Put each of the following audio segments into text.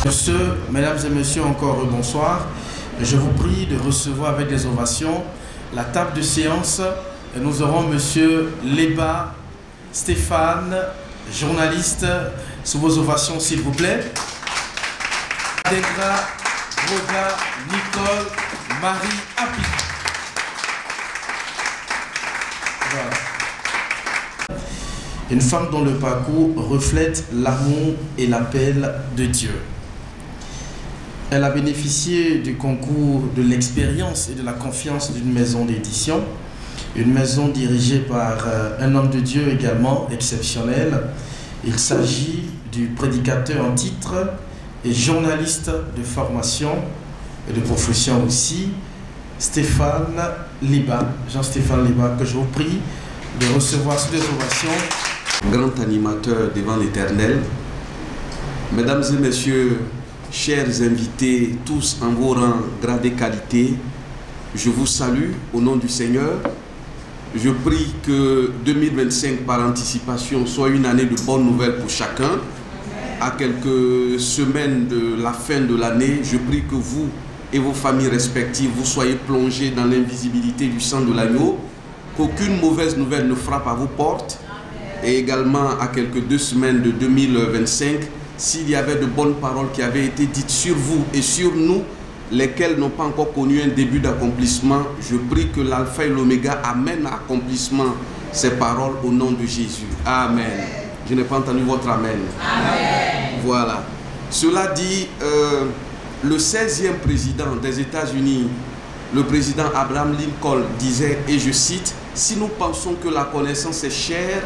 Sur ce, mesdames et messieurs, encore bonsoir. Je vous prie de recevoir avec des ovations la table de séance. Et nous aurons monsieur Liba Stéphane, journaliste, sous vos ovations s'il vous plaît. Degra, Roda, Nicole, Marie, Happy. Voilà. Une femme dont le parcours reflète l'amour et l'appel de Dieu. Elle a bénéficié du concours de l'expérience et de la confiance d'une maison d'édition, une maison dirigée par un homme de Dieu également exceptionnel. Il s'agit du prédicateur en titre et journaliste de formation et de profession aussi, Stéphane Liba. Jean-Stéphane Liba, que je vous prie de recevoir sous des ovations. Grand animateur devant l'Éternel, mesdames et messieurs, chers invités, tous en vos rangs, grades et qualités, je vous salue au nom du Seigneur. Je prie que 2025 par anticipation soit une année de bonnes nouvelles pour chacun. À quelques semaines de la fin de l'année, je prie que vous et vos familles respectives, vous soyez plongés dans l'invisibilité du sang de l'agneau, qu'aucune mauvaise nouvelle ne frappe à vos portes. Et également à quelques 2 semaines de 2025, s'il y avait de bonnes paroles qui avaient été dites sur vous et sur nous, lesquelles n'ont pas encore connu un début d'accomplissement, je prie que l'alpha et l'oméga amènent à accomplissement ces paroles au nom de Jésus. Amen. Je n'ai pas entendu votre amen. Amen. Voilà. Cela dit, le 16e président des États-Unis, le président Abraham Lincoln disait, et je cite, « Si nous pensons que la connaissance est chère,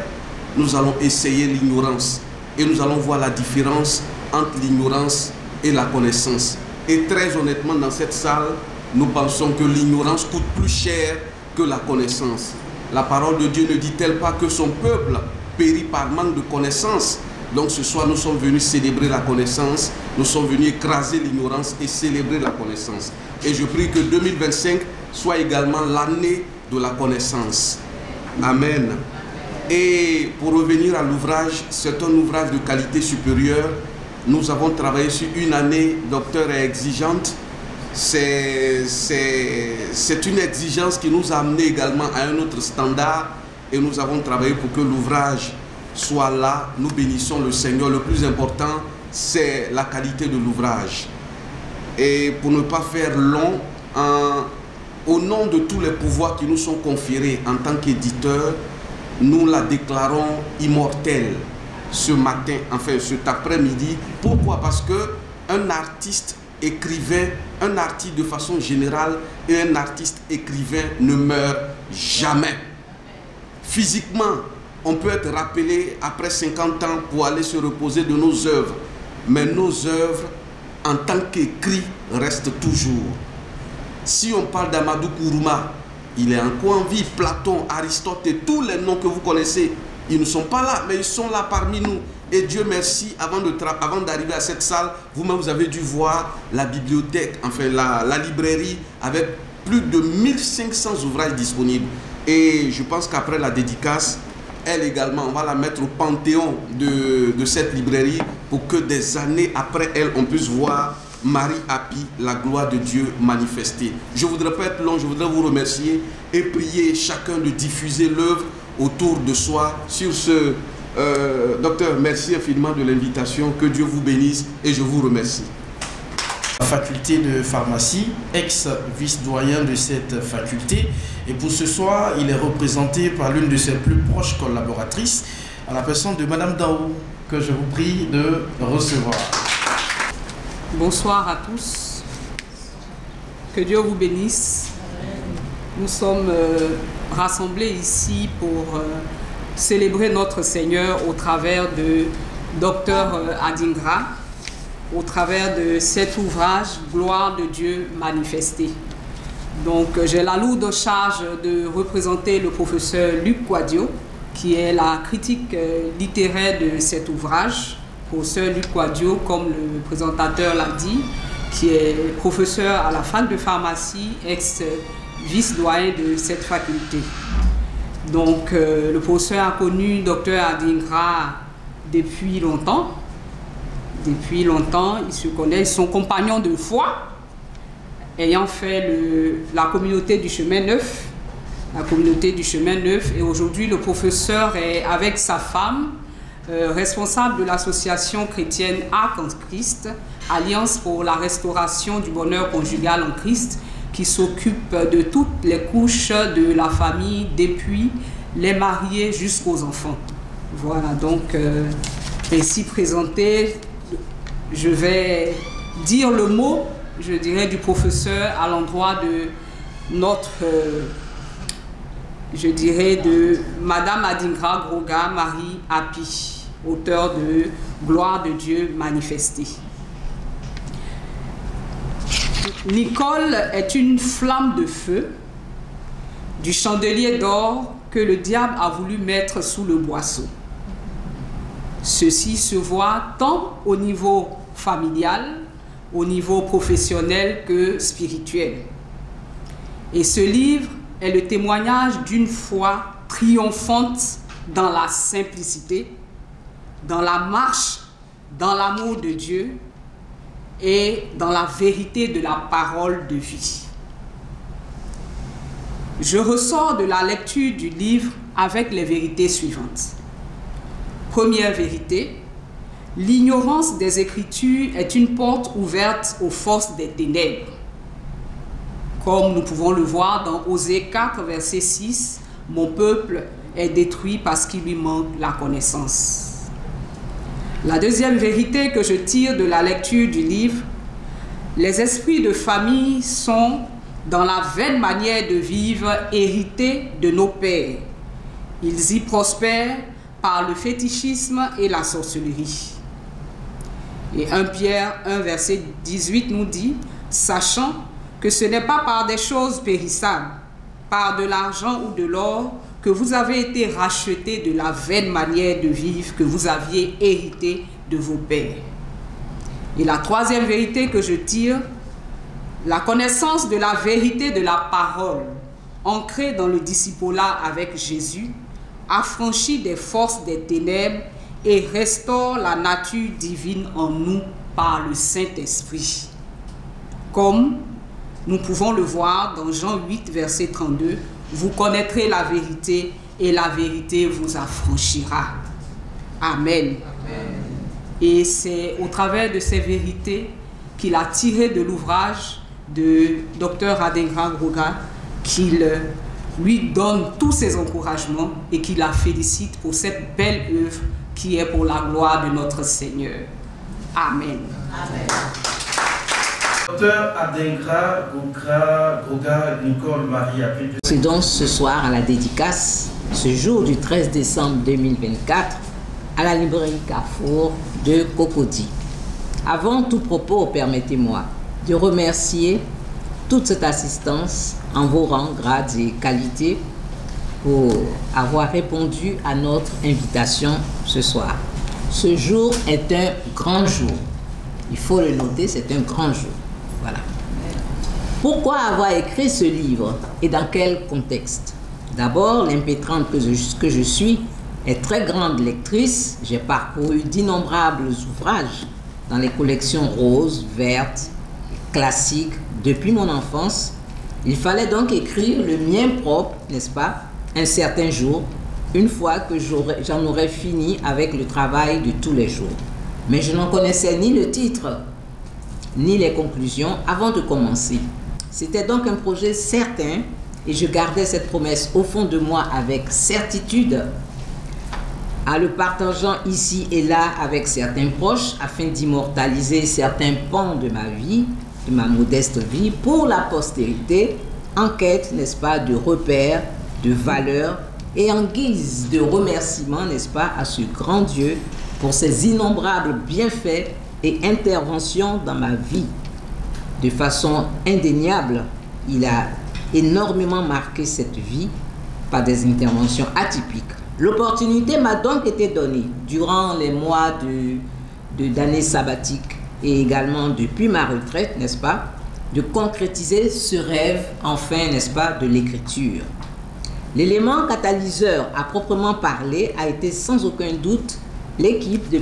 nous allons essayer l'ignorance. Et nous allons voir la différence entre l'ignorance et la connaissance. » Et très honnêtement, dans cette salle, nous pensons que l'ignorance coûte plus cher que la connaissance. La parole de Dieu ne dit-elle pas que son peuple périt par manque de connaissance? Donc ce soir, nous sommes venus célébrer la connaissance, nous sommes venus écraser l'ignorance et célébrer la connaissance. Et je prie que 2025 soit également l'année de la connaissance. Amen. Et pour revenir à l'ouvrage, c'est un ouvrage de qualité supérieure. Nous avons travaillé sur une année, docteur, et exigeante. C'est une exigence qui nous a amené également à un autre standard. Et nous avons travaillé pour que l'ouvrage soit là. Nous bénissons le Seigneur. Le plus important, c'est la qualité de l'ouvrage. Et pour ne pas faire long, au nom de tous les pouvoirs qui nous sont conférés en tant qu'éditeurs, nous la déclarons immortelle ce matin, enfin cet après-midi. Pourquoi? Parce qu'un artiste écrivain, un artiste de façon générale et un artiste écrivain ne meurt jamais. Physiquement, on peut être rappelé après 50 ans pour aller se reposer de nos œuvres. Mais nos œuvres, en tant qu'écrit, restent toujours. Si on parle d'Amadou Kourouma, il est encore en vie. Platon, Aristote et tous les noms que vous connaissez, ils ne sont pas là, mais ils sont là parmi nous. Et Dieu merci, avant d'arriver à cette salle, vous-même vous avez dû voir la bibliothèque, enfin la librairie, avec plus de 1500 ouvrages disponibles. Et je pense qu'après la dédicace, elle également, on va la mettre au panthéon de cette librairie pour que des années après elle, on puisse voir Marie Happy, la gloire de Dieu manifestée. Je ne voudrais pas être long, je voudrais vous remercier et prier chacun de diffuser l'œuvre autour de soi. Sur ce, docteur, merci infiniment de l'invitation, que Dieu vous bénisse et je vous remercie. Faculté de pharmacie, ex-vice-doyen de cette faculté. Et pour ce soir, il est représenté par l'une de ses plus proches collaboratrices, à la personne de Madame Daou, que je vous prie de recevoir. Bonsoir à tous. Que Dieu vous bénisse. Nous sommes rassemblés ici pour célébrer notre Seigneur au travers de Dr Adingra, au travers de cet ouvrage « Gloire de Dieu manifestée ». Donc, j'ai la lourde charge de représenter le professeur Luc Quadio, qui est la critique littéraire de cet ouvrage. Professeur Luc Quadio, comme le présentateur l'a dit, qui est professeur à la fac de pharmacie, ex-vice-doyen de cette faculté. Donc, le professeur a connu Dr Adingra depuis longtemps. Depuis longtemps, ils se connaissent, ils sont compagnons de foi, ayant fait la communauté du chemin neuf. La communauté du chemin neuf. Et aujourd'hui, le professeur est avec sa femme, responsable de l'association chrétienne Arc en Christ, Alliance pour la restauration du bonheur conjugal en Christ, qui s'occupe de toutes les couches de la famille, depuis les mariés jusqu'aux enfants. Voilà, donc, ainsi présenté, je vais dire le mot, je dirais, du professeur à l'endroit de notre, je dirais, de Madame Adingra Groga Marie Api, auteure de Gloire de Dieu manifestée. Nicole est une flamme de feu du chandelier d'or que le diable a voulu mettre sous le boisseau. Ceci se voit tant au niveau familial, au niveau professionnel que spirituel. Et ce livre est le témoignage d'une foi triomphante dans la simplicité, dans la marche, dans l'amour de Dieu et dans la vérité de la parole de vie. Je ressors de la lecture du livre avec les vérités suivantes. Première vérité, l'ignorance des Écritures est une porte ouverte aux forces des ténèbres. Comme nous pouvons le voir dans Osée 4, verset 6, « Mon peuple est détruit parce qu'il lui manque la connaissance. » La deuxième vérité que je tire de la lecture du livre, les esprits de famille sont dans la vaine manière de vivre héritée de nos pères. Ils y prospèrent par le fétichisme et la sorcellerie. Et 1 Pierre 1, verset 18 nous dit, « Sachant que ce n'est pas par des choses périssables, par de l'argent ou de l'or, que vous avez été rachetés de la vaine manière de vivre que vous aviez hérité de vos pères. » Et la troisième vérité que je tire, la connaissance de la vérité de la parole, ancrée dans le discipolat avec Jésus, affranchit des forces des ténèbres et restaure la nature divine en nous par le Saint-Esprit. Comme nous pouvons le voir dans Jean 8, verset 32, « Vous connaîtrez la vérité et la vérité vous affranchira. » Amen. Amen. Et c'est au travers de ces vérités qu'il a tiré de l'ouvrage de Dr Adingra Groga qu'il lui donne tous ses encouragements et qu'il la félicite pour cette belle œuvre qui est pour la gloire de notre Seigneur. Amen. Amen. Dr Adingra Groga Nicole Marie Api. C'est donc ce soir à la dédicace, ce jour du 13 décembre 2024, à la librairie Carrefour de Cocody. Avant tout propos, permettez-moi de remercier toute cette assistance en vos rangs, grades et qualités pour avoir répondu à notre invitation ce soir. Ce jour est un grand jour. Il faut le noter, c'est un grand jour. Voilà. Pourquoi avoir écrit ce livre et dans quel contexte? D'abord, l'impétrante que je suis est très grande lectrice. J'ai parcouru d'innombrables ouvrages dans les collections roses, vertes, classiques depuis mon enfance. Il fallait donc écrire le mien propre, n'est-ce pas, un certain jour, une fois que j'en aurais fini avec le travail de tous les jours. Mais je n'en connaissais ni le titre, ni les conclusions avant de commencer. C'était donc un projet certain et je gardais cette promesse au fond de moi avec certitude, en le partageant ici et là avec certains proches afin d'immortaliser certains pans de ma vie, de ma modeste vie, pour la postérité, en quête, n'est-ce pas, de repères, de valeurs Et en guise de remerciement, n'est-ce pas, à ce grand Dieu pour ses innombrables bienfaits et interventions dans ma vie. De façon indéniable, il a énormément marqué cette vie par des interventions atypiques. L'opportunité m'a donc été donnée durant les mois d'année sabbatique et également depuis ma retraite, n'est-ce pas, de concrétiser ce rêve, enfin, n'est-ce pas, de l'écriture. L'élément catalyseur à proprement parler a été sans aucun doute l'équipe de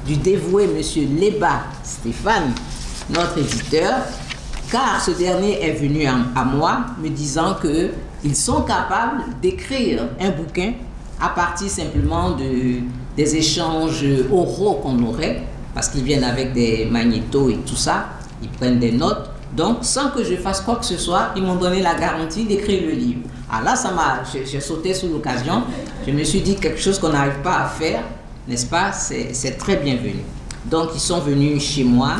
du dévoué monsieur Leba Stéphane, notre éditeur, car ce dernier est venu à moi me disant qu'ils sont capables d'écrire un bouquin à partir simplement des échanges oraux qu'on aurait, parce qu'ils viennent avec des magnétos et tout ça, ils prennent des notes. Donc, sans que je fasse quoi que ce soit, ils m'ont donné la garantie d'écrire le livre. Alors là, j'ai sauté sous l'occasion. Je me suis dit quelque chose qu'on n'arrive pas à faire, n'est-ce pas? C'est très bienvenu. Donc, ils sont venus chez moi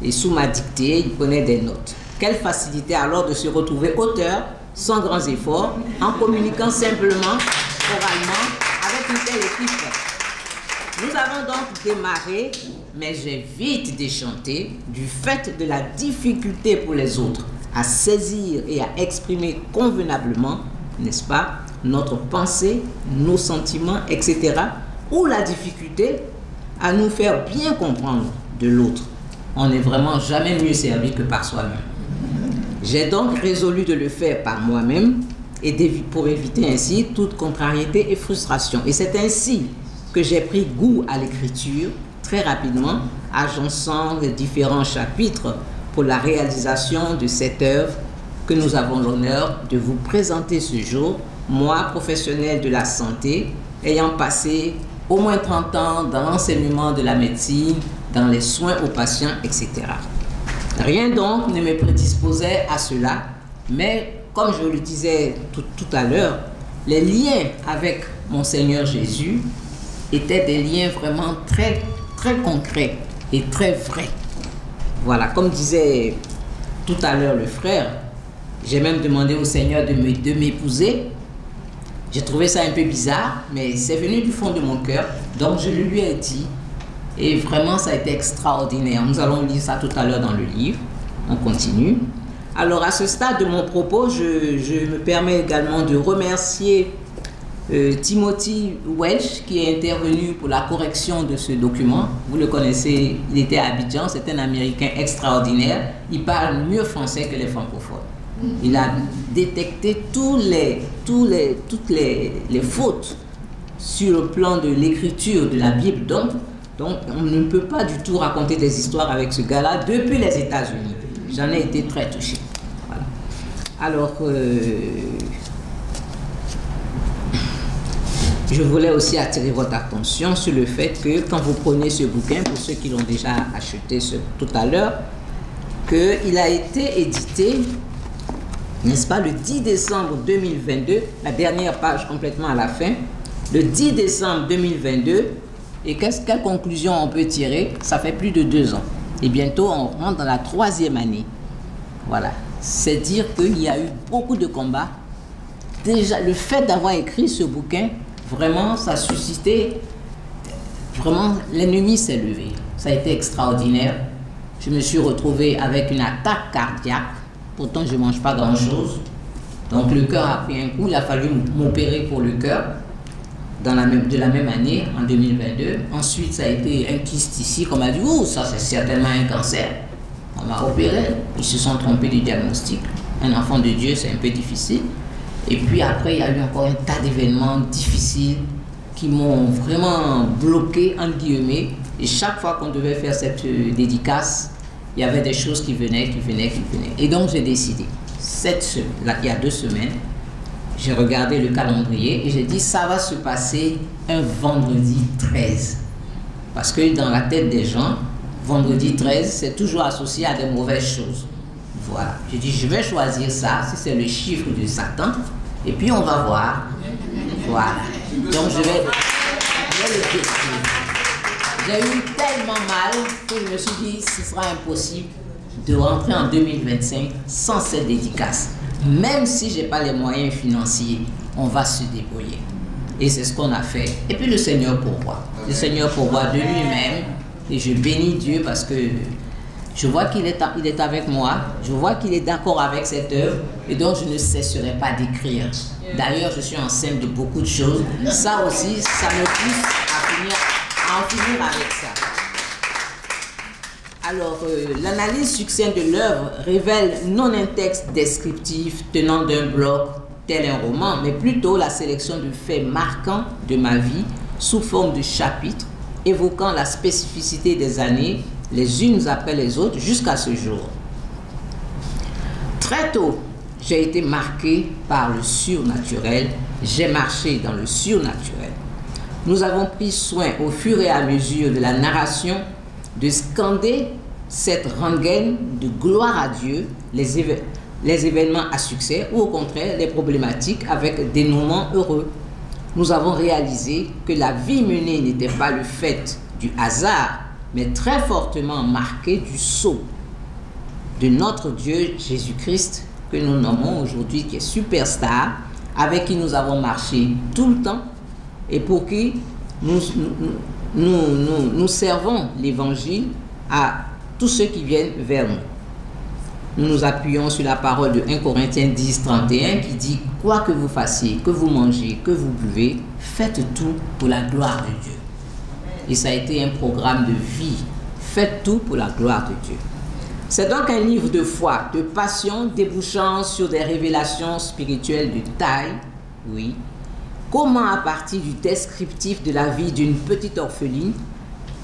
et sous ma dictée, ils prenaient des notes. Quelle facilité alors de se retrouver auteur sans grands efforts, en communiquant simplement, oralement, avec une telle équipe. Nous avons donc démarré, mais j'ai vite déchanté du fait de la difficulté pour les autres à saisir et à exprimer convenablement, n'est-ce pas, notre pensée, nos sentiments, etc. Ou la difficulté à nous faire bien comprendre de l'autre. On n'est vraiment jamais mieux servi que par soi-même. J'ai donc résolu de le faire par moi-même et pour éviter ainsi toute contrariété et frustration. Et c'est ainsi que j'ai pris goût à l'écriture très rapidement, agençant les différents chapitres pour la réalisation de cette œuvre que nous avons l'honneur de vous présenter ce jour, moi, professionnel de la santé, ayant passé au moins 30 ans dans l'enseignement de la médecine, dans les soins aux patients, etc. Rien donc ne me prédisposait à cela, mais comme je le disais tout à l'heure, les liens avec mon Seigneur Jésus étaient des liens vraiment très, très concrets et très vrais. Voilà, comme disait tout à l'heure le frère, j'ai même demandé au Seigneur de m'épouser. J'ai trouvé ça un peu bizarre, mais c'est venu du fond de mon cœur, donc je le lui ai dit. Et vraiment, ça a été extraordinaire. Nous allons lire ça tout à l'heure dans le livre. On continue. Alors, à ce stade de mon propos, je me permets également de remercier Timothy Welch, qui est intervenu pour la correction de ce document. Vous le connaissez, il était à Abidjan, c'est un Américain extraordinaire. Il parle mieux français que les francophones. Il a détecté toutes les fautes sur le plan de l'écriture de la Bible. Donc, on ne peut pas du tout raconter des histoires avec ce gars-là depuis les États-Unis. J'en ai été très touché. Voilà. Alors, je voulais aussi attirer votre attention sur le fait que quand vous prenez ce bouquin, pour ceux qui l'ont déjà acheté tout à l'heure, qu'il a été édité, n'est-ce pas, le 10 décembre 2022, la dernière page complètement à la fin, le 10 décembre 2022, et quelle conclusion on peut tirer? Ça fait plus de 2 ans. Et bientôt, on rentre dans la 3e année. Voilà. C'est dire qu'il y a eu beaucoup de combats. Déjà, le fait d'avoir écrit ce bouquin, vraiment, ça a suscité... Vraiment, l'ennemi s'est levé. Ça a été extraordinaire. Je me suis retrouvé avec une attaque cardiaque. Pourtant, je ne mange pas grand-chose. Donc, le cœur a pris un coup. Il a fallu m'opérer pour le cœur. De la même année, en 2022. Ensuite, ça a été un kyste ici, qu'on m'a dit, oh, ça c'est certainement un cancer. On m'a opéré, ils se sont trompés du diagnostic. Un enfant de Dieu, c'est un peu difficile. Et puis après, il y a eu encore un tas d'événements difficiles qui m'ont vraiment bloqué, entre guillemets. Et chaque fois qu'on devait faire cette dédicace, il y avait des choses qui venaient. Et donc, j'ai décidé, il y a 2 semaines, j'ai regardé le calendrier et j'ai dit ça va se passer un vendredi 13. Parce que dans la tête des gens, vendredi 13, c'est toujours associé à des mauvaises choses. Voilà. J'ai dit je vais choisir ça, si c'est le chiffre de Satan, et puis on va voir. Voilà. Donc je vais le décrire. J'ai eu tellement mal que je me suis dit ce sera impossible de rentrer en 2025 sans cette dédicace. Même si je n'ai pas les moyens financiers on va se débrouiller. Et c'est ce qu'on a fait. Et puis le Seigneur pourvoit. Le Seigneur pourvoit de lui-même. Et je bénis Dieu parce que je vois qu'il est avec moi. Je vois qu'il est d'accord avec cette œuvre. Et donc je ne cesserai pas d'écrire. D'ailleurs, je suis enceinte de beaucoup de choses. Ça aussi, ça me pousse à en finir avec ça. Alors, l'analyse succincte de l'œuvre révèle non un texte descriptif tenant d'un bloc tel un roman, mais plutôt la sélection de faits marquants de ma vie sous forme de chapitres évoquant la spécificité des années les unes après les autres jusqu'à ce jour. Très tôt, j'ai été marqué par le surnaturel, j'ai marché dans le surnaturel. Nous avons pris soin au fur et à mesure de la narration de scander cette rengaine de gloire à Dieu, les événements à succès ou au contraire les problématiques avec des dénouements heureux. Nous avons réalisé que la vie menée n'était pas le fait du hasard, mais très fortement marquée du sceau de notre Dieu Jésus-Christ, que nous nommons aujourd'hui, qui est superstar, avec qui nous avons marché tout le temps et pour qui nous servons l'évangile à tous ceux qui viennent vers nous. Nous nous appuyons sur la parole de 1 Corinthiens 10, 31 qui dit « Quoi que vous fassiez, que vous mangez, que vous buvez, faites tout pour la gloire de Dieu. » Et ça a été un programme de vie. Faites tout pour la gloire de Dieu. C'est donc un livre de foi, de passion, débouchant sur des révélations spirituelles de taille. Oui. Comment, à partir du descriptif de la vie d'une petite orpheline,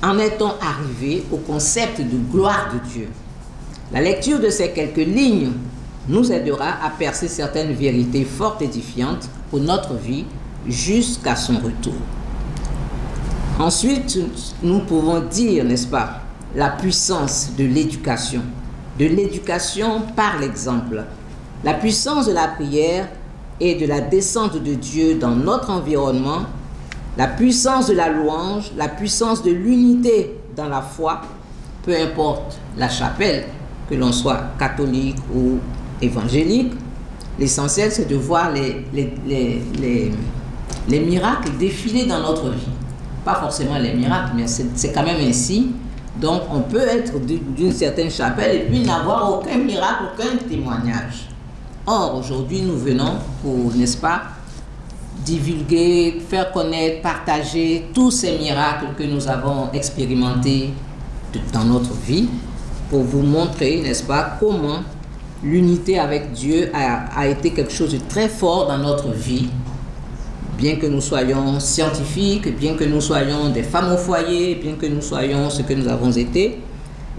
en est-on arrivé au concept de gloire de Dieu? La lecture de ces quelques lignes nous aidera à percer certaines vérités fort édifiantes pour notre vie jusqu'à son retour. Ensuite, nous pouvons dire, n'est-ce pas, la puissance de l'éducation par l'exemple, la puissance de la prière et de la descente de Dieu dans notre environnement, la puissance de la louange, la puissance de l'unité dans la foi, peu importe la chapelle, que l'on soit catholique ou évangélique. L'essentiel, c'est de voir les miracles défiler dans notre vie. Pas forcément les miracles, mais c'est quand même ainsi. Donc, on peut être d'une certaine chapelle et puis n'avoir aucun miracle, aucun témoignage. Or, aujourd'hui, nous venons pour, n'est-ce pas, divulguer, faire connaître, partager tous ces miracles que nous avons expérimentés dans notre vie pour vous montrer, n'est-ce pas, comment l'unité avec Dieu a été quelque chose de très fort dans notre vie. Bien que nous soyons scientifiques, bien que nous soyons des femmes au foyer, bien que nous soyons ce que nous avons été,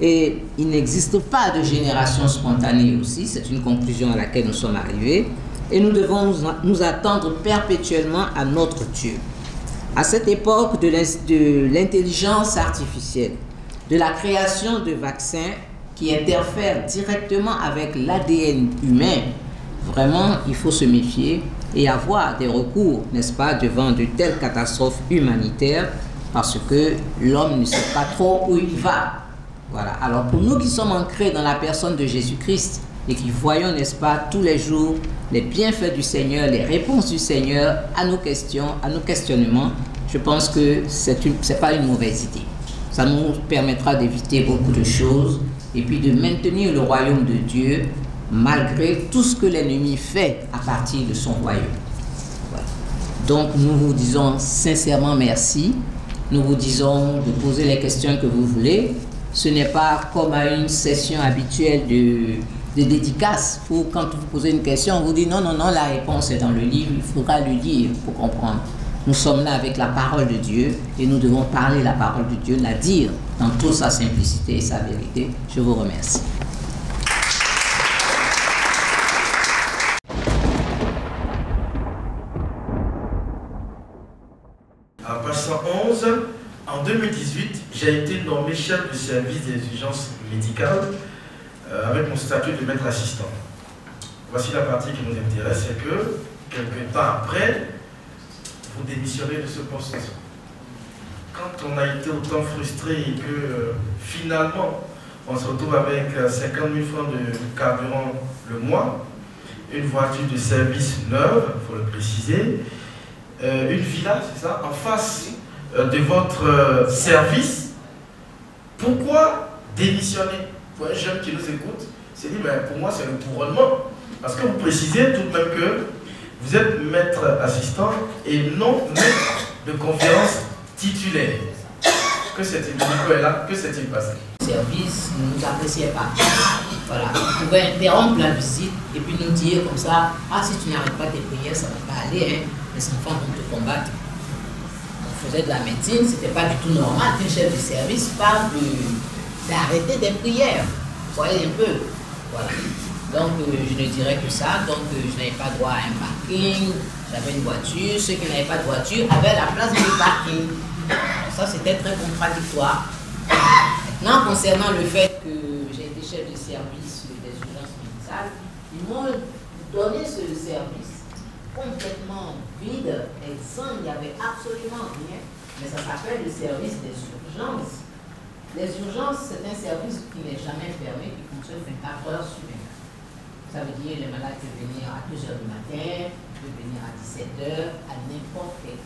et il n'existe pas de génération spontanée aussi, c'est une conclusion à laquelle nous sommes arrivés, et nous devons nous attendre perpétuellement à notre Dieu. À cette époque de l'intelligence artificielle, de la création de vaccins qui interfèrent directement avec l'ADN humain, vraiment, il faut se méfier et avoir des recours, n'est-ce pas, devant de telles catastrophes humanitaires, parce que l'homme ne sait pas trop où il va. Voilà. Alors pour nous qui sommes ancrés dans la personne de Jésus-Christ et qui voyons, n'est-ce pas, tous les jours les bienfaits du Seigneur, les réponses du Seigneur à nos questions, à nos questionnements, je pense que c'est pas une mauvaise idée. Ça nous permettra d'éviter beaucoup de choses et puis de maintenir le royaume de Dieu malgré tout ce que l'ennemi fait à partir de son royaume. Voilà. Donc nous vous disons sincèrement merci. Nous vous disons de poser les questions que vous voulez. Ce n'est pas comme à une session habituelle de dédicace où quand vous posez une question, on vous dit non, la réponse est dans le livre, il faudra le lire pour comprendre. Nous sommes là avec la parole de Dieu et nous devons parler la parole de Dieu, la dire dans toute sa simplicité et sa vérité. Je vous remercie. À page 111, en 2018, j'ai été nommé chef de service des urgences médicales avec mon statut de maître assistant. Voici la partie qui nous intéresse, c'est que quelques temps après, vous démissionnez de ce poste. Quand on a été autant frustré et que finalement on se retrouve avec 50 000 francs de carburant le mois une voiture de service neuve, il faut le préciser, une villa, c'est ça, en face de votre service. Pourquoi démissionner? Pour un jeune qui nous écoute, c'est dit, ben, pour moi c'est le couronnement. Parce que vous précisez tout de même que vous êtes maître assistant et non maître de conférence titulaire. Que s'est-il passé? Le service ne nous appréciait pas. Voilà. Vous pouvez interrompre la visite et puis nous dire comme ça, ah, si tu n'arrêtes pas tes prières, ça ne va pas aller, hein. Les enfants vont te combattre. On faisait de la médecine, ce n'était pas du tout normal qu'un chef de service parle d'arrêter des prières. Vous voyez un peu. Voilà. Donc je ne dirais que ça. Donc je n'avais pas droit à un parking, j'avais une voiture. Ceux qui n'avaient pas de voiture avaient la place du parking. Ça, c'était très contradictoire. Maintenant, concernant le fait que j'ai été chef de service des urgences médicales, ils m'ont donné ce service complètement vide, exempt, il n'y avait absolument rien, mais ça s'appelle le service des urgences. Les urgences, c'est un service qui n'est jamais fermé, qui fonctionne 24 heures sur 24. Ça veut dire les malades peuvent venir à 2 h du matin, peuvent venir à 17 h, à n'importe quel.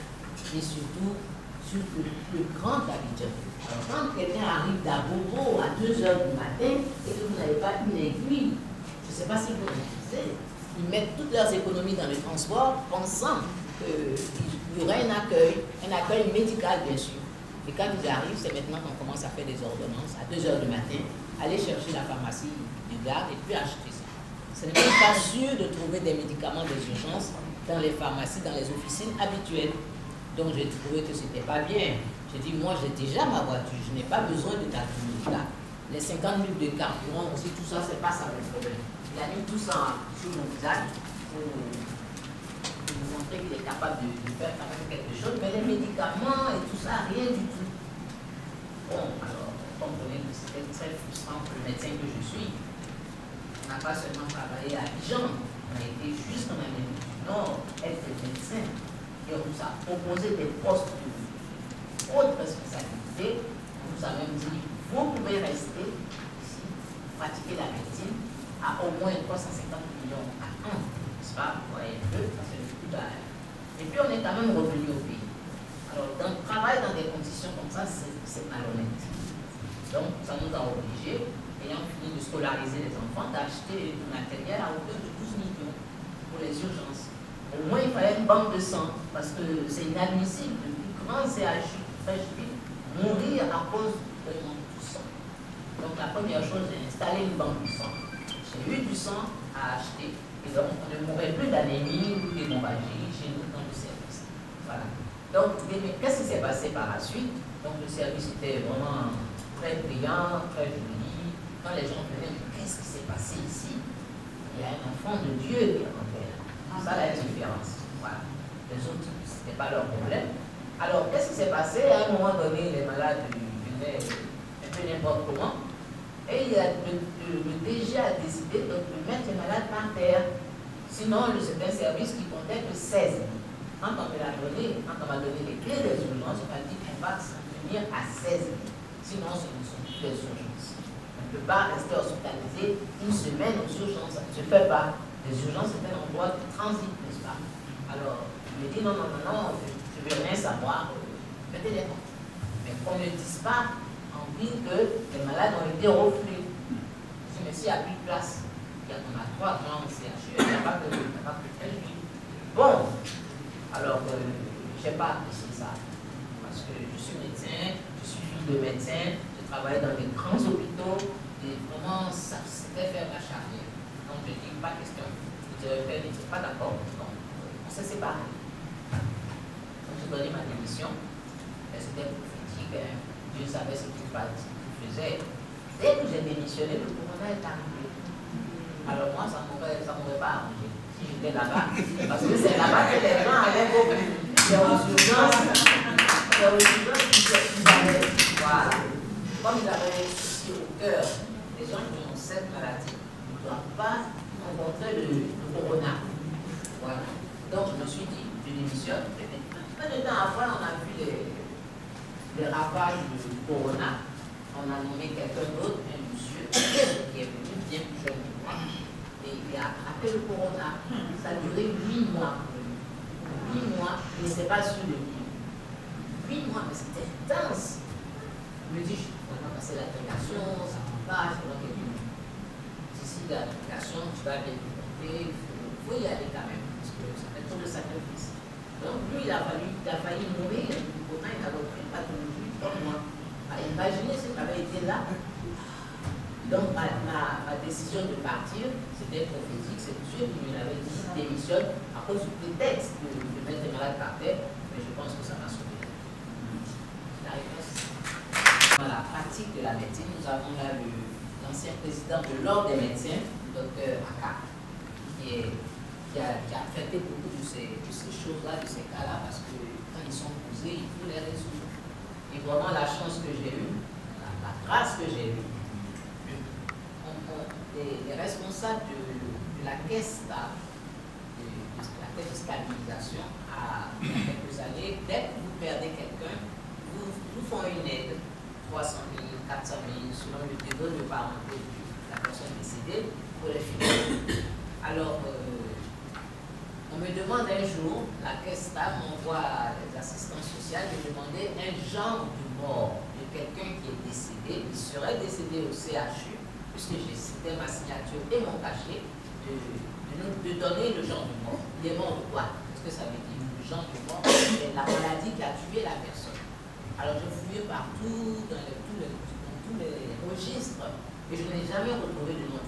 Et surtout, sur le plus grand habitant. Alors, quand quelqu'un arrive d'Abobo à 2 h du matin et que vous n'avez pas une aiguille, je ne sais pas si vous l'utilisez, ils mettent toutes leurs économies dans le transport, pensant qu'il y aurait un accueil médical, bien sûr. Et quand ils arrivent, c'est maintenant qu'on commence à faire des ordonnances à 2 h du matin, aller chercher la pharmacie du garde et puis acheter ça. Ce n'est même pas sûr de trouver des médicaments des urgences dans les pharmacies, dans les officines habituelles. Donc j'ai trouvé que ce n'était pas bien. J'ai dit, moi j'ai déjà ma voiture, je n'ai pas besoin de ta clinique là. Les 50 000 de carburant aussi, tout ça, c'est pas ça le problème. Il a mis tout ça sur mon visage pour vous montrer qu'il est capable de faire quand même quelque chose, mais les médicaments et tout ça, rien du tout. Bon, alors, vous comprenez que c'était très frustrant pour le médecin que je suis. On n'a pas seulement travaillé à Abidjan, on a été juste en Amérique du Nord, être médecin, et on nous a proposé des postes de haute responsabilité. On nous a même dit, vous pouvez rester ici, pratiquer la médecine à au moins 350 millions à an. N'est-ce pas? Vous voyez un peu, ça c'est le coût d'âge. Et puis on est quand même revenu au pays. Alors, travailler dans des conditions comme ça, c'est malhonnête. Donc, ça nous a obligés, ayant fini de scolariser les enfants, d'acheter du matériel à hauteur de 12 millions pour les urgences. Au moins, il fallait une banque de sang, parce que c'est inadmissible. Le plus grand CHU mourir à cause d'un manque de sang. Donc, la première chose, c'est d'installer une banque de sang. J'ai eu du sang à acheter, et donc on ne mourrait plus d'anémie ou d'hémorragie chez nous dans le service. Voilà. Donc, qu'est-ce qui s'est passé par la suite? Donc, le service était vraiment très brillant, très joli. Quand les gens venaient, qu'est-ce qui s'est passé ici? Il y a un enfant de Dieu qui est rentré là. Ça, la différence. Voilà. Les autres, ce n'était pas leur problème. Alors, qu'est-ce qui s'est passé? À un moment donné, les malades venaient un peu n'importe comment. Et le DG a décidé de mettre les malades par terre. Sinon, c'est un service qui comptait que 16 000. Quand on m'a donné les clés des urgences, on m'a dit qu'on va s'en tenir à 16 000. Sinon, ce ne sont plus les urgences. On ne peut pas rester hospitalisé une semaine aux urgences. Ça ne se fait pas. Les urgences, c'est un endroit de transit, n'est-ce pas? Alors, il me dit non, je ne veux rien savoir. Mettez les comptes. Mais qu'on ne dise pas en ville que les malades ont été reflés. Si monsieur a plus de place, on a 3 grands CHU, il n'y a pas que tel ville. Bon, alors, je n'ai pas apprécié ça. Parce que je suis médecin, je suis fille de médecin, je travaille dans des grands hôpitaux, et vraiment, ça c'était faire ma charrière. Donc, je dis pas question. Le directeur n'était pas d'accord. Donc, on s'est séparés. Donc, j'ai donné ma démission. Et c'était prophétique. Hein. Dieu savait ce qu'il faisait. Dès que j'ai démissionné, le corona est arrivé. Alors, moi, ça ne m'aurait pas arrangé si j'étais là-bas. Parce que c'est là-bas que les gens allaient beaucoup. C'est aux urgences. C'est aux urgences qu'ils avaient. Voilà. Comme ils avaient un souci au cœur, les gens qui ont cette maladie ne doivent pas rencontrer le corona. Voilà. Donc je me suis dit, je démissionne. Peu de temps après, on a vu les ravages du corona. On a nommé quelqu'un d'autre, un monsieur, qui est venu bien plus jeune que moi. Et après le corona, ça a duré 8 mois. 8 mois, il n'était pas sûr de lui. 8 mois, mais c'était intense. Je me dis, on va passer l'application, ça ne va pas, je vois quelqu'un. D'ici l'application, tu vas bien développer, il faut y aller quand même, parce que ça fait trop de sacrifices. Donc lui, il a failli mourir, pourtant il a repris une pathologie comme moi. Imaginez si j'avais été là. Donc ma décision de partir, c'était prophétique, c'est Dieu qui me l'avait dit, démissionne à cause du prétexte de mettre les malades par terre, mais je pense que ça m'a sauvé. La réponse. Dans la pratique de la médecine, nous avons là l'ancien président de l'Ordre des médecins, le docteur Aka, qui a traité beaucoup de ces choses-là, de ces cas-là, parce que quand ils sont posés, il faut les résoudre. Et vraiment la chance que j'ai eue, la grâce que j'ai eue, les responsables de la caisse de stabilisation, il y a quelques années, dès que vous perdez quelqu'un, vous font une aide, 300 000, 400 000, selon le degré de parenté de la personne décédée, pour les financer. Alors, on me demande un jour, la caisse m'envoie les assistants sociaux, de demander un genre de mort de quelqu'un qui est décédé, il serait décédé au CHU, puisque c'était ma signature et mon cachet, de donner le genre de mort. Il est mort de quoi? Qu'est-ce que ça veut dire? Le genre de mort, c'est la maladie qui a tué la personne. Alors je fouillais partout, dans tous les registres, et je n'ai jamais retrouvé de nom.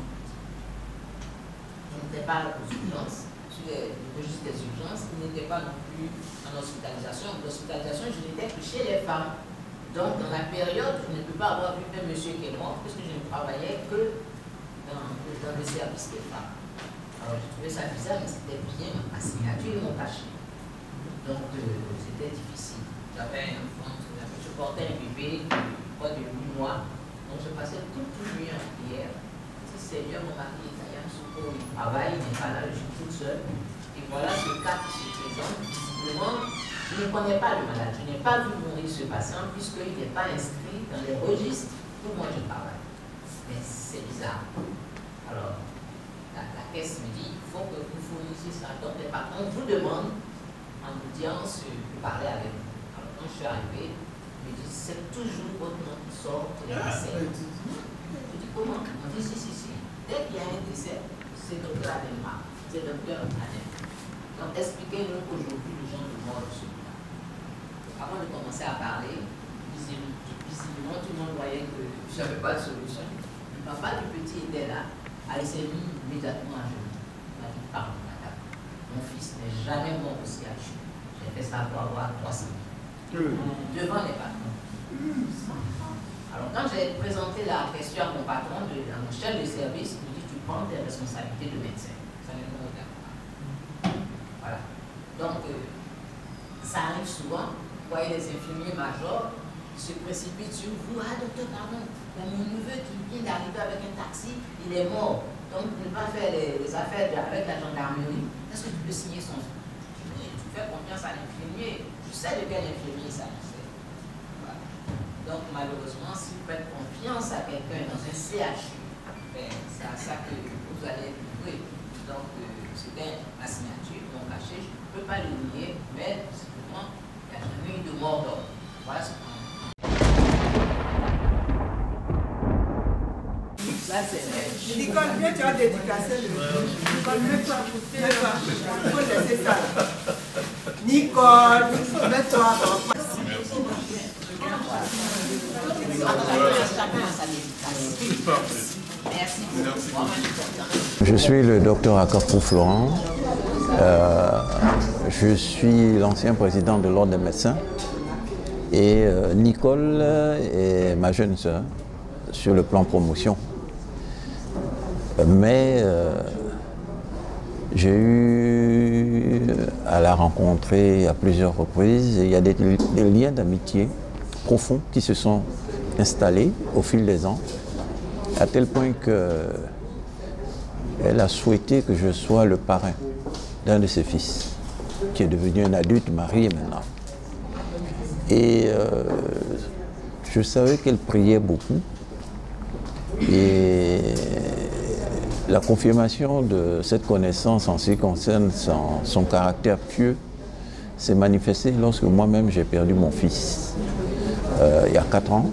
Je n'étais pas aux urgences. Sur le registre des urgences, il n'était pas non plus en hospitalisation. L'hospitalisation, je n'étais que chez les femmes. Donc, dans la période, je ne peux pas avoir vu un monsieur qui est mort, puisque je ne travaillais que dans le service des femmes. Alors, j'ai trouvé ça bizarre, mais c'était bien ma signature et mon cachet. Donc, c'était difficile. J'avais un enfant, je portais un bébé de 8 mois. Donc, je passais toute la nuit en prière. Seigneur, mon mari est allé en secours, il travaille, il n'est pas là, je suis toute seule. Et voilà ce cas qui se présente. Visiblement, je ne connais pas le malade, je n'ai pas vu mourir ce patient puisqu'il n'est pas inscrit dans les registres où moi je travaille. Mais c'est bizarre. Alors, la caisse me dit, il faut que vous fournissiez ça. Donc, les patrons vous demandent en audience de parler avec vous. Alors, quand je suis arrivé, ils me disent, c'est toujours votre nom qui sort pour les décès. Je dis, comment? On dit, si. Dès qu'il y a un décès, c'est docteur Adema, c'est docteur Adema. Donc expliquez-nous aujourd'hui le genre de mort de celui-là. Avant de commencer à parler, visiblement tout le monde voyait que je n'avais pas de solution. Le papa du petit était là, il s'est mis immédiatement à genoux. Il m'a dit, pardon madame, mon fils n'est jamais mort au CHU. J'ai fait ça pour avoir 300 000. Devant les patrons. Alors, quand j'ai présenté la question à mon patron, à mon chef de service, il me dit, tu prends tes responsabilités de médecin. Ça ne me regarde pas. Voilà. Donc, ça arrive souvent. Vous voyez les infirmiers majors qui se précipitent sur vous. Ah, docteur, pardon, mon neveu qui vient d'arriver avec un taxi, il est mort. Donc, ne pas faire les affaires avec la gendarmerie. Est-ce que tu peux signer son... Tu fais confiance à l'infirmier. Je sais de quel infirmier ça est. Donc malheureusement, si vous faites confiance à quelqu'un dans un CHU, c'est à ça que vous allez vivre. Donc c'était ma signature, mon cachet, je ne peux pas le nier, mais simplement, il n'y a jamais eu de mort d'homme. Voilà ce qu'on a. Nicole, viens, tu as dédicacé le livre. Nicole, mets-toi, mets-toi. Il faut laisser ça. Nicole, mets-toi. Je suis le docteur Akafou Florent. Je suis l'ancien président de l'Ordre des médecins. Et Nicole est ma jeune sœur sur le plan promotion. Mais j'ai eu à la rencontrer à plusieurs reprises. Et il y a des liens d'amitié profonds qui se sont installés au fil des ans, à tel point qu'elle a souhaité que je sois le parrain d'un de ses fils, qui est devenu un adulte marié maintenant. Et je savais qu'elle priait beaucoup. Et la confirmation de cette connaissance en ce qui concerne son caractère pieux s'est manifestée lorsque moi-même j'ai perdu mon fils il y a 4 ans.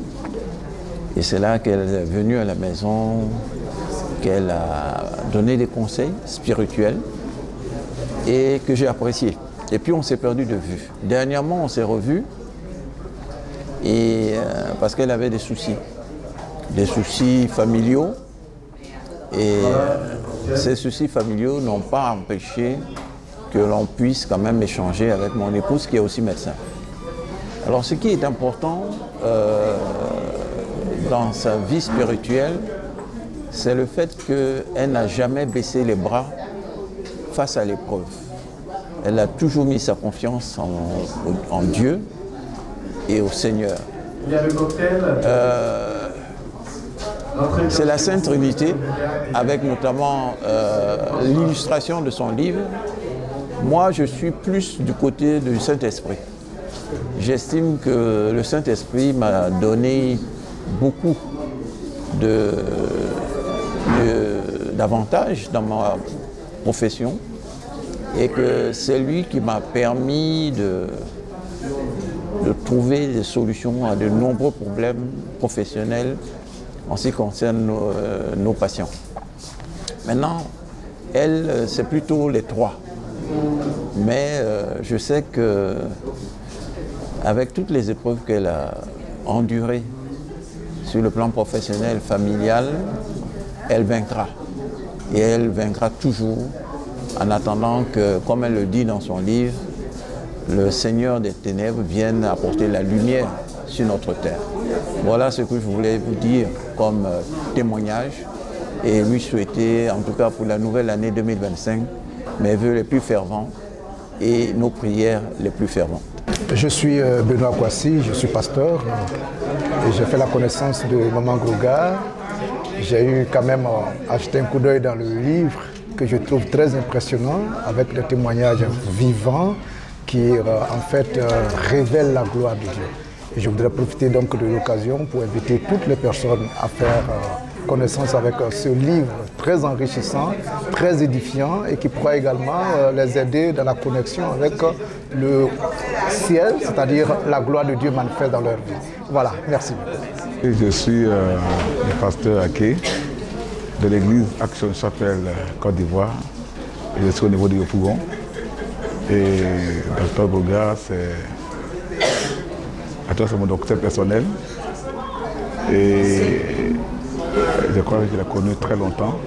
Et c'est là qu'elle est venue à la maison, qu'elle a donné des conseils spirituels et que j'ai apprécié. Et puis on s'est perdu de vue. Dernièrement, on s'est revus et parce qu'elle avait des soucis familiaux. Et ces soucis familiaux n'ont pas empêché que l'on puisse quand même échanger avec mon épouse qui est aussi médecin. Alors ce qui est important dans sa vie spirituelle, c'est le fait qu'elle n'a jamais baissé les bras face à l'épreuve. Elle a toujours mis sa confiance en Dieu et au Seigneur. C'est la Sainte Trinité, avec notamment l'illustration de son livre. Moi, je suis plus du côté du Saint-Esprit. J'estime que le Saint-Esprit m'a donné beaucoup d'avantages dans ma profession et que c'est lui qui m'a permis de trouver des solutions à de nombreux problèmes professionnels en ce qui concerne nos patients. Maintenant, elle, c'est plutôt les 3. Mais je sais que avec toutes les épreuves qu'elle a endurées sur le plan professionnel, familial, elle vaincra. Et elle vaincra toujours en attendant que, comme elle le dit dans son livre, le Seigneur des ténèbres vienne apporter la lumière sur notre terre. Voilà ce que je voulais vous dire comme témoignage et lui souhaiter, en tout cas pour la nouvelle année 2025, mes vœux les plus fervents et nos prières les plus ferventes. Je suis Benoît Kwasi, je suis pasteur et j'ai fait la connaissance de Maman Groga. J'ai eu quand même acheté un coup d'œil dans le livre que je trouve très impressionnant avec des témoignages vivants qui en fait révèlent la gloire de Dieu. Et je voudrais profiter donc de l'occasion pour inviter toutes les personnes à faire connaissance avec ce livre très enrichissant, très édifiant et qui pourra également les aider dans la connexion avec le ciel, c'est-à-dire la gloire de Dieu manifeste dans leur vie. Voilà, merci beaucoup. Je suis le pasteur Aké de l'église Action Chapelle Côte d'Ivoire. Je suis au niveau du Yopougon. Et Dr Groga, c'est mon docteur personnel. Et je crois que je l'ai connu très longtemps,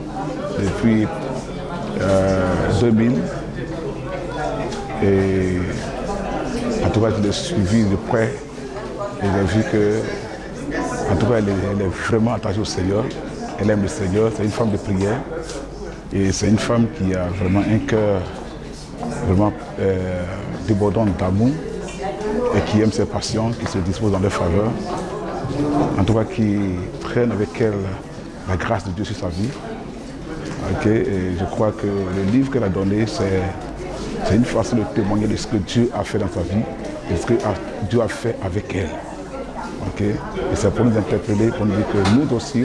depuis 2000. Et en tout cas, je l'ai suivi de près et j'ai vu que, en tout cas, elle est vraiment attachée au Seigneur. Elle aime le Seigneur, c'est une femme de prière. Et c'est une femme qui a vraiment un cœur vraiment débordant d'amour et qui aime ses patients, qui se dispose dans leur faveur. En tout cas, qui traîne avec elle la grâce de Dieu sur sa vie. Okay. Et je crois que le livre qu'elle a donné, c'est une façon de témoigner de ce que Dieu a fait dans sa vie et ce que Dieu a fait avec elle. Okay. Et c'est pour nous interpeller, pour nous dire que nous aussi,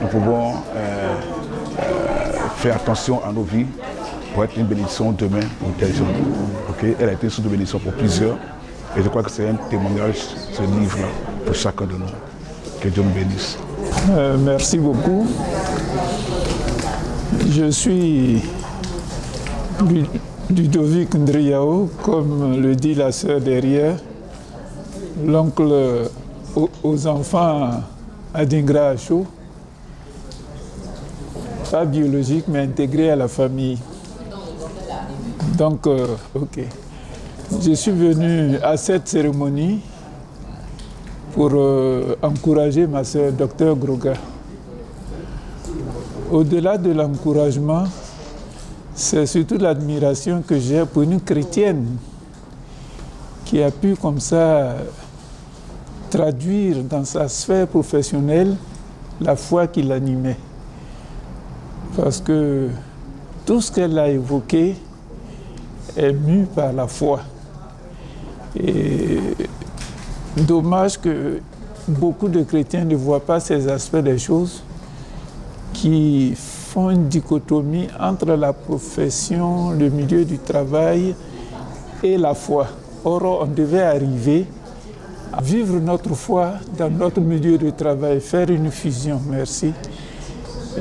nous pouvons faire attention à nos vies pour être une bénédiction demain ou telle chose. Okay. Elle a été une source de bénédiction pour plusieurs. Et je crois que c'est un témoignage, ce livre-là, pour chacun de nous. Que Dieu nous bénisse. Merci beaucoup. Je suis Ludovic Ndriao, comme le dit la sœur derrière, l'oncle aux enfants Adingra Achou, pas biologique mais intégré à la famille. Donc, ok. Je suis venu à cette cérémonie pour encourager ma sœur, Dr Groga. Au-delà de l'encouragement, c'est surtout l'admiration que j'ai pour une chrétienne qui a pu comme ça traduire dans sa sphère professionnelle la foi qui l'animait. Parce que tout ce qu'elle a évoqué est mu par la foi. Et dommage que beaucoup de chrétiens ne voient pas ces aspects des choses qui font une dichotomie entre la profession, le milieu du travail et la foi. Or, on devait arriver à vivre notre foi dans notre milieu de travail, faire une fusion. Merci.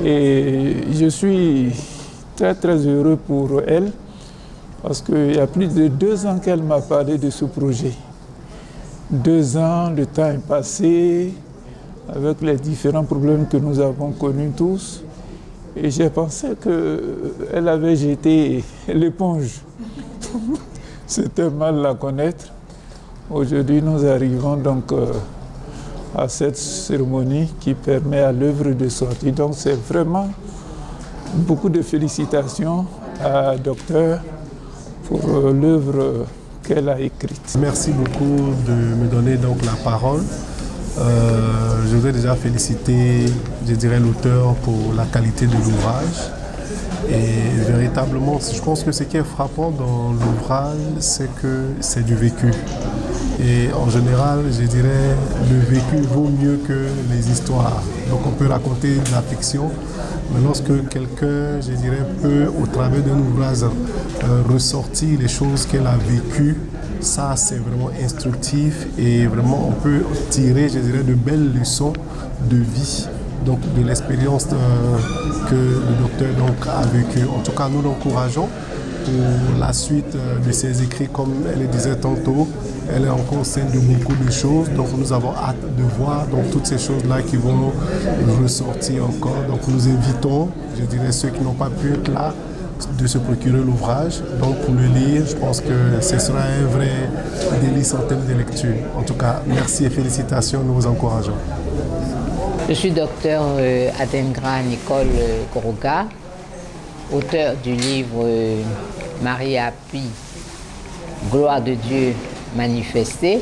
Et je suis très très heureux pour elle parce qu'il y a plus de 2 ans qu'elle m'a parlé de ce projet. 2 ans, le temps est passé avec les différents problèmes que nous avons connus tous. Et j'ai pensé qu'elle avait jeté l'éponge. C'était mal la connaître. Aujourd'hui, nous arrivons donc à cette cérémonie qui permet à l'œuvre de sortir. Donc c'est vraiment beaucoup de félicitations à Docteur pour l'œuvre qu'elle a écrite. Merci beaucoup de me donner donc la parole. Je voudrais déjà féliciter, je dirais, l'auteur pour la qualité de l'ouvrage. Et véritablement, je pense que ce qui est frappant dans l'ouvrage, c'est que c'est du vécu. Et en général, je dirais, le vécu vaut mieux que les histoires. Donc on peut raconter de la fiction, mais lorsque quelqu'un, je dirais, peut, au travers d'un ouvrage, ressortir les choses qu'elle a vécues, ça c'est vraiment instructif et vraiment on peut tirer, je dirais, de belles leçons de vie. Donc de l'expérience que le docteur donc, a vécue. En tout cas, nous l'encourageons pour la suite de ses écrits, comme elle le disait tantôt. Elle est encore scène de beaucoup de choses, donc nous avons hâte de voir donc, toutes ces choses-là qui vont ressortir encore. Donc nous invitons, je dirais, ceux qui n'ont pas pu être là, de se procurer l'ouvrage. Donc pour le lire, je pense que ce sera un vrai délice en termes de lecture. En tout cas, merci et félicitations, nous vous encourageons. Je suis docteur Adengra Nicole Koroga, auteur du livre Marie Appi, Gloire de Dieu manifestée.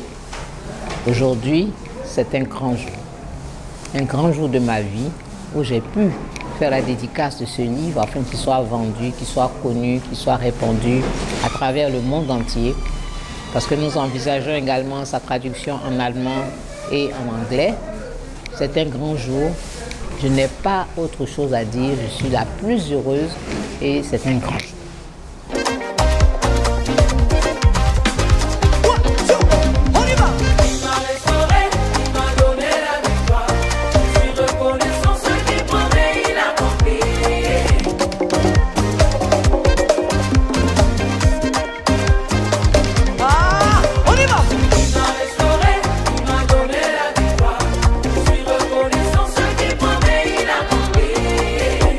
Aujourd'hui, c'est un grand jour de ma vie où j'ai pu faire la dédicace de ce livre afin qu'il soit vendu, qu'il soit connu, qu'il soit répandu à travers le monde entier. Parce que nous envisageons également sa traduction en allemand et en anglais. C'est un grand jour. Je n'ai pas autre chose à dire. Je suis la plus heureuse et c'est un grand jour.